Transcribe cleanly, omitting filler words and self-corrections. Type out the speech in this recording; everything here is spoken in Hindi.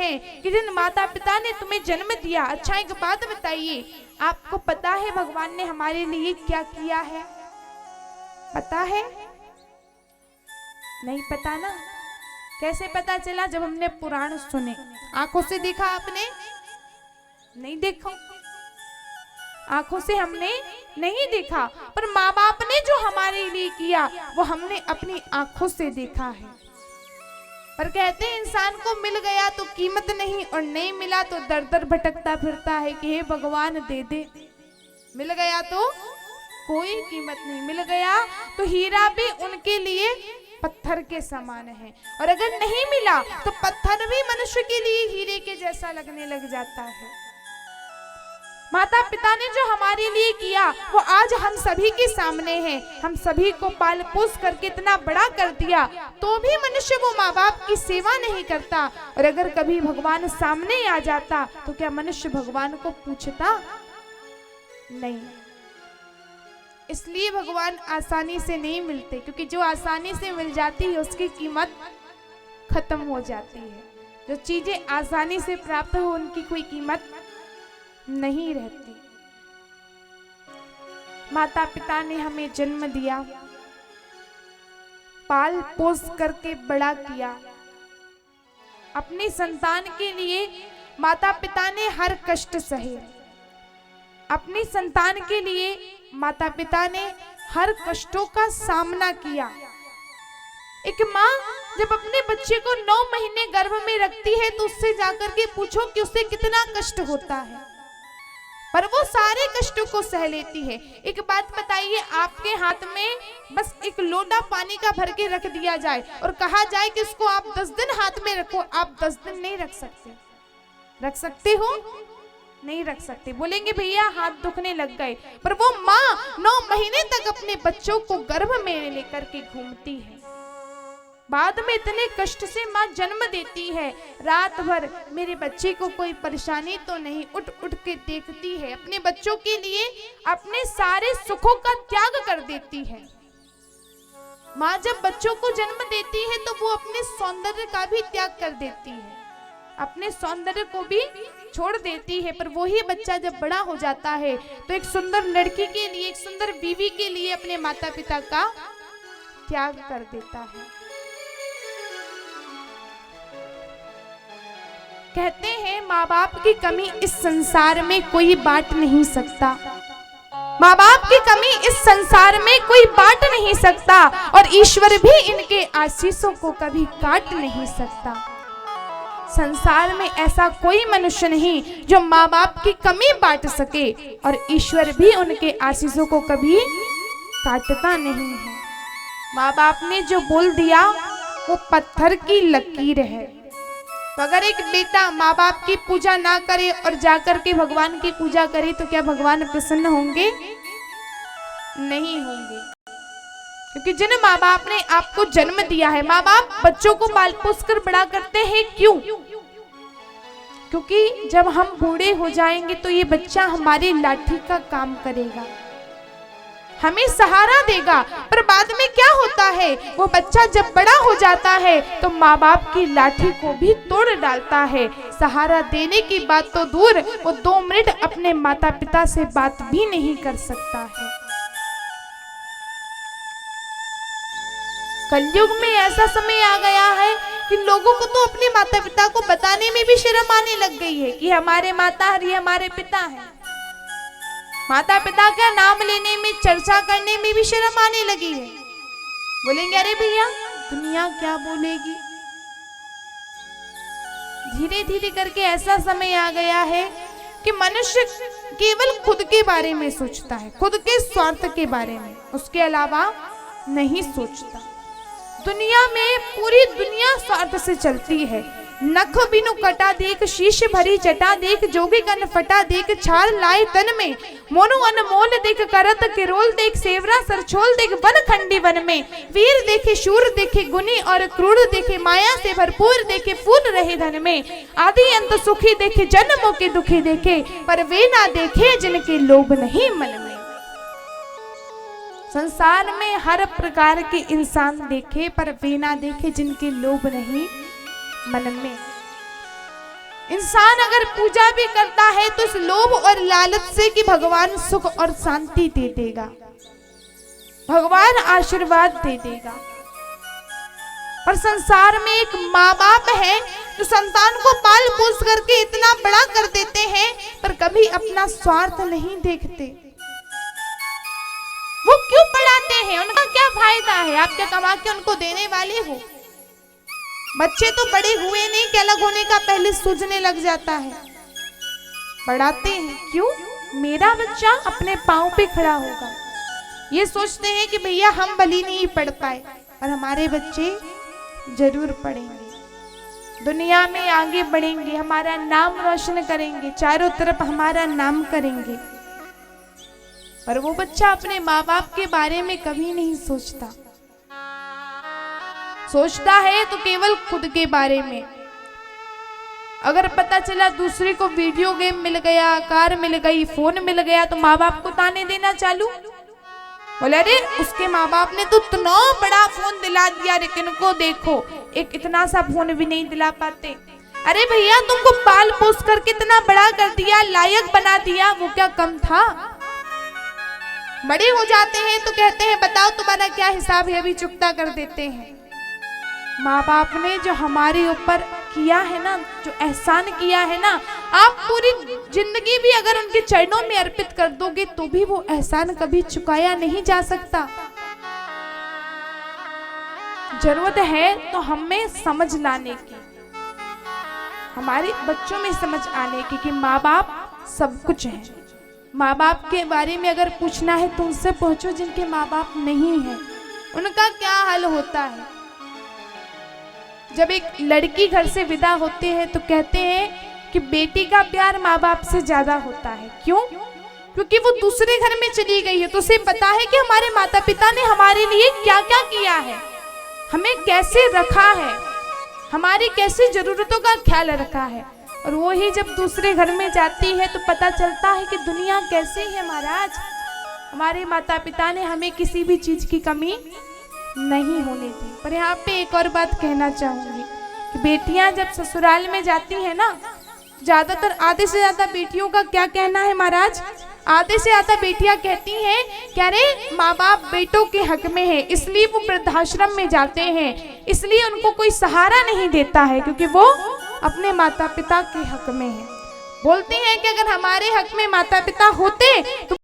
हैं कि जिन माता पिता ने तुम्हें जन्म दिया, अच्छा एक बात बताइए, आपको पता है भगवान ने हमारे लिए क्या किया है? पता है? नहीं पता ना? कैसे पता चला? जब हमने पुराण सुने। आंखों से देखा आपने? नहीं देखा, आंखों से हमने नहीं देखा, पर माँ बाप ने जो हमारे लिए किया वो हमने अपनी आंखों से देखा है। पर कहते हैं इंसान को मिल गया तो कीमत नहीं, और नहीं मिला तो दर दर भटकता फिरता है कि हे भगवान दे दे। मिल गया तो कोई कीमत नहीं, मिल गया तो हीरा भी उनके लिए पत्थर के समान है, और अगर नहीं मिला तो पत्थर भी मनुष्य के लिए हीरे के जैसा लगने लग जाता है। माता पिता ने जो हमारे लिए किया वो आज हम सभी के सामने है। हम सभी को पाल पोस करके इतना बड़ा कर दिया, तो भी मनुष्य वो माँ बाप की सेवा नहीं करता। और अगर कभी भगवान सामने आ जाता तो क्या मनुष्य भगवान को पूछता? नहीं। इसलिए भगवान आसानी से नहीं मिलते, क्योंकि जो आसानी से मिल जाती है उसकी कीमत खत्म हो जाती है। जो चीजें आसानी से प्राप्त हो उनकी कोई कीमत नहीं रहती। माता पिता ने हमें जन्म दिया, पाल पोस करके बड़ा किया। अपनी संतान के लिए माता पिता ने हर कष्ट सहे। अपनी संतान के लिए माता पिता ने हर कष्टों का सामना किया। एक माँ जब अपने बच्चे को 9 महीने गर्भ में रखती है तो उससे जाकर के पूछो कि उसे कितना कष्ट होता है, पर वो सारे कष्टों को सह लेती है। एक बात बताइए, आपके हाथ में बस एक लोटा पानी का भर के रख दिया जाए और कहा जाए कि इसको आप 10 दिन हाथ में रखो, आप 10 दिन नहीं रख सकते। रख सकते हो? नहीं रख सकते। बोलेंगे भैया हाथ दुखने लग गए, पर वो माँ 9 महीने तक अपने बच्चों को गर्भ में लेकर के घूमती है। बाद में इतने कष्ट से माँ जन्म देती है, रात भर मेरे बच्चे को कोई परेशानी तो नहीं, उठ उठ के देखती है। अपने बच्चों के लिए अपने सारे सुखों का त्याग कर देती है। माँ जब बच्चों को जन्म देती है तो वो अपने सौंदर्य का भी त्याग कर देती है, अपने सौंदर्य को भी छोड़ देती है। पर वही बच्चा जब बड़ा हो जाता है तो एक सुंदर लड़की के लिए, एक सुंदर बीवी के लिए अपने माता पिता का त्याग कर देता है। कहते हैं माँ बाप की कमी इस संसार में कोई बांट नहीं सकता। माँ बाप की कमी इस संसार में कोई बांट नहीं सकता, और ईश्वर भी इनके आशीषों को कभी काट नहीं सकता। संसार में ऐसा कोई मनुष्य नहीं जो माँ बाप की कमी बांट सके, और ईश्वर भी उनके आशीषों को कभी काटता नहीं है। माँ बाप ने जो बोल दिया वो पत्थर की लकीर है। तो अगर एक बेटा माँ बाप की पूजा ना करे और जाकर के भगवान की पूजा करे तो क्या भगवान प्रसन्न होंगे? नहीं होंगे। क्योंकि जिन माँ बाप ने आपको जन्म दिया है, माँ बाप बच्चों को पाल पोस कर बड़ा करते हैं, क्यों? क्योंकि जब हम बूढ़े हो जाएंगे तो ये बच्चा हमारी लाठी का काम करेगा, हमें सहारा देगा। पर बाद में क्या होता है, वो बच्चा जब बड़ा हो जाता है तो माँ बाप की लाठी को भी तोड़ डालता है। सहारा देने की बात तो दूर, वो 2 मिनट अपने माता पिता से बात भी नहीं कर सकता है। कलयुग में ऐसा समय आ गया है कि लोगों को तो अपने माता पिता को बताने में भी शर्म आने लग गई है कि हमारे माता और ये हमारे पिता हैं। माता पिता का नाम लेने में, चर्चा करने में भी शर्म आने लगी है। बोलेंगे अरे भैया दुनिया क्या बोलेगी। धीरे धीरे करके ऐसा समय आ गया है कि मनुष्य केवल खुद के बारे में सोचता है, खुद के स्वार्थ के बारे में, उसके अलावा नहीं सोचता। दुनिया में पूरी दुनिया स्वार्थ से चलती है। नख बिनु कटा देख, शीश भरी जटा देख, जोगी कन फटा देख, छाल लाए तन में, मोनु अनमोल देख, करत किरोल देख, सेवरा सरछोल देख, वन खंडी वन में, वीर देखे शूर देखे, गुनी और क्रूर देखे, माया से भरपूर देखे, फूल रहे धन में, आदि अंत सुखी देखे, जन्मों के दुखी देखे, पर वे ना देखे जिनके लोभ नहीं मन में। संसार में हर प्रकार के इंसान देखे, पर वे ना देखे जिनके लोभ नहीं मन में। इंसान अगर पूजा भी करता है तो इस लोभ और लालच से कि भगवान सुख और शांति दे देगा, भगवान आशीर्वाद दे देगा। पर संसार में एक माँ बाप है जो संतान को पाल पोस करके इतना बड़ा कर देते हैं, पर कभी अपना स्वार्थ नहीं देखते। वो क्यों पढ़ाते हैं? उनका क्या फायदा है? आप क्या कमा के उनको देने वाले हो? बच्चे तो बड़े हुए नहीं कि अलग होने का पहले सूझने लग जाता है। पढ़ाते हैं क्यों? मेरा बच्चा अपने पांव पे खड़ा होगा। ये सोचते हैं कि भैया हम भले नहीं पढ़ पाए, पर हमारे बच्चे जरूर पढ़ेंगे, दुनिया में आगे बढ़ेंगे, हमारा नाम रोशन करेंगे, चारों तरफ हमारा नाम करेंगे। पर वो बच्चा अपने माँ बाप के बारे में कभी नहीं सोचता। सोचता है तो केवल खुद के बारे में। अगर पता चला दूसरे को वीडियो गेम मिल गया, कार मिल गई, फोन मिल गया, तो माँ बाप को ताने देना चालू। बोले अरे उसके माँ बाप ने तो इतना बड़ा फोन दिला दिया, लेकिन को देखो एक इतना सा फोन भी नहीं दिला पाते। अरे भैया तुमको पाल पोस करके इतना बड़ा कर दिया, लायक बना दिया, वो क्या कम था? बड़े हो जाते हैं तो कहते हैं बताओ तुम्हारा क्या हिसाब है, अभी चुकता कर देते हैं। माँ बाप ने जो हमारे ऊपर किया है ना, जो एहसान किया है ना, आप पूरी जिंदगी भी अगर उनके चरणों में अर्पित कर दोगे तो भी वो एहसान कभी चुकाया नहीं जा सकता। जरूरत है तो हमें समझ लाने की, हमारे बच्चों में समझ आने की कि माँ बाप सब कुछ है। माँ बाप के बारे में अगर पूछना है तो उनसे पूछो जिनके माँ बाप नहीं है, उनका क्या हाल होता है। जब एक लड़की घर से विदा होती है तो कहते हैं कि बेटी का प्यार माँ बाप से ज्यादा होता है। क्यों? क्योंकि वो दूसरे घर में चली गई है तो उसे पता है कि हमारे माता पिता ने हमारे लिए क्या क्या किया है, हमें कैसे रखा है, हमारी कैसी जरूरतों का ख्याल रखा है। और वो ही जब दूसरे घर में जाती है तो पता चलता है कि दुनिया कैसी है महाराज। हमारे माता पिता ने हमें किसी भी चीज की कमी नहीं होने दी। पर यहाँ पे एक और बात कहना चाहूंगी कि बेटियां जब ससुराल में जाती हैं ना, ज्यादातर आधे से ज्यादा बेटियों का क्या कहना है महाराज, आधे से ज्यादा बेटियां कहती हैं कि अरे माँ बाप बेटों के हक में है, इसलिए वो वृद्धाश्रम में जाते हैं, इसलिए उनको कोई सहारा नहीं देता है, क्योंकि वो अपने माता पिता के हक में है। बोलती हैं कि अगर हमारे हक में माता पिता होते तो